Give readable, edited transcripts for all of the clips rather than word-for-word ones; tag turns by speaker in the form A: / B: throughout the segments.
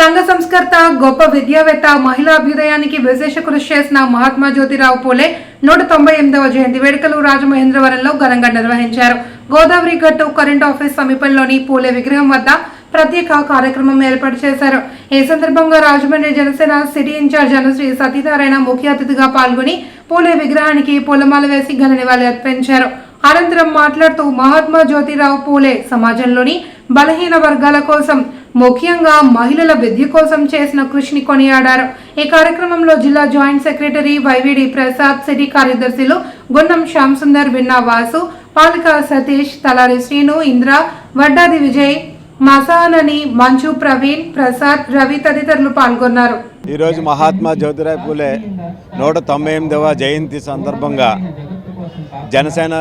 A: సంఘ సంస్కర్త, గొప్ప విద్యావేత్త, మహిళా అభ్యుదయానికి విశేష కృషి చేసిన మహాత్మా జ్యోతిరావు పూలే 198వ జయంతి వేడుకలు రాజమహేంద్రవరంలో ఘనంగా నిర్వహించారు. గోదావరి గట్టు కరెంట్ ఆఫీస్ సమీపంలోని పూలే విగ్రహం వద్ద ప్రత్యేక కార్యక్రమం ఏర్పాటు చేశారు. ఈ సందర్భంగా రాజమండ్రి జనసేన సిటీ ఇన్ఛార్జ్ అనుశ్రీ సతీనారాయణ ముఖ్య అతిథిగా పాల్గొని పూలే విగ్రహానికి పూలమాల వేసి ఘన నివాళి అర్పించారు. అనంతరం మాట్లాడుతూ మహాత్మా జ్యోతిరావు పూలే సమాజంలోని బలహీన వర్గాల కోసం, ముఖ్యంగా మహిళల విద్య కోసం చేసిన కృషిని కొనియాడారు. ఈ కార్యక్రమంలో జిల్లా జాయింట్ సెక్రటరీ వైవిడి ప్రసాద్, సిటీ కార్యదర్శులు గున్నం శ్యామ్ సుందర్, విన్నా వాసు, పాలిక సతీష్, తలారి శ్రీను, ఇంద్ర, వడ్డాది విజయ్, మసానని, మంచు ప్రవీణ్, ప్రసాద్, రవి తదితరులు పాల్గొన్నారు.
B: ఈరోజు మహాత్మా జ్యోతిరావు పూలే 198వ జయంతి సందర్భంగా జనసేన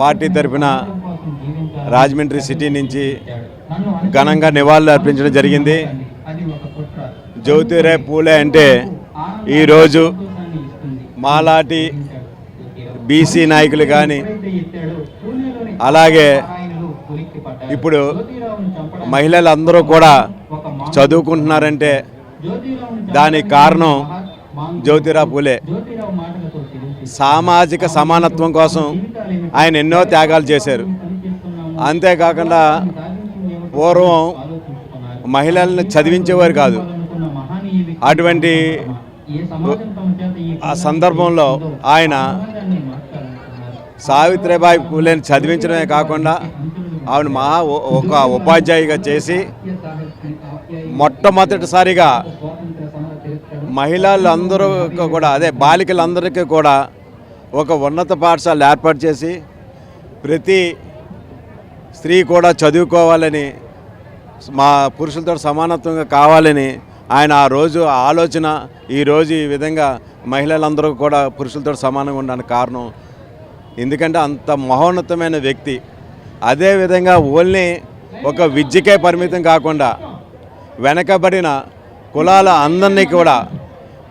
B: పార్టీ తరఫున రాజమండ్రి సిటీ నుంచి ఘనంగా నివాళులు అర్పించడం జరిగింది. జ్యోతిరావు పూలే అంటే ఈరోజు మాలాటి బీసీ నాయకులు కానీ, అలాగే ఇప్పుడు మహిళలందరూ కూడా చదువుకుంటున్నారంటే దానికి కారణం జ్యోతిరావు పూలే. సామాజిక సమానత్వం కోసం ఆయన ఎన్నో త్యాగాలు చేశారు. అంతేకాకుండా పూర్వం మహిళలను చదివించేవారు కాదు. అటువంటి ఆ సందర్భంలో ఆయన సావిత్రిబాయి పూలేని చదివించడమే కాకుండా ఆవిడ ఒక ఉపాధ్యాయుగా చేసి మొట్టమొదటిసారిగా మహిళలందరూ కూడా, అదే బాలికలందరికీ కూడా ఒక ఉన్నత పాఠశాల ఏర్పాటు చేసి ప్రతి స్త్రీ కూడా చదువుకోవాలని, మా పురుషులతో సమానత్వంగా కావాలని ఆయన ఆ రోజు ఆలోచన ఈరోజు ఈ విధంగా మహిళలందరూ కూడా పురుషులతో సమానంగా ఉండడానికి కారణం. ఎందుకంటే అంత మహోన్నతమైన వ్యక్తి. అదేవిధంగా ఓన్లీ ఒక విద్యకే పరిమితం కాకుండా వెనకబడిన కులాల అందరినీ కూడా,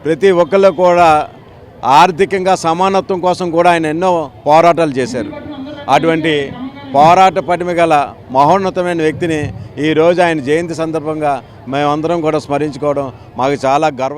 B: ప్రతి ఒక్కళ్ళు కూడా ఆర్థికంగా సమానత్వం కోసం కూడా ఆయన ఎన్నో పోరాటాలు చేశారు. అటువంటి పోరాట పటిమ గల మహోన్నతమైన వ్యక్తిని ఈరోజు ఆయన జయంతి సందర్భంగా మేమందరం కూడా స్మరించుకోవడం మాకు చాలా గర్వం.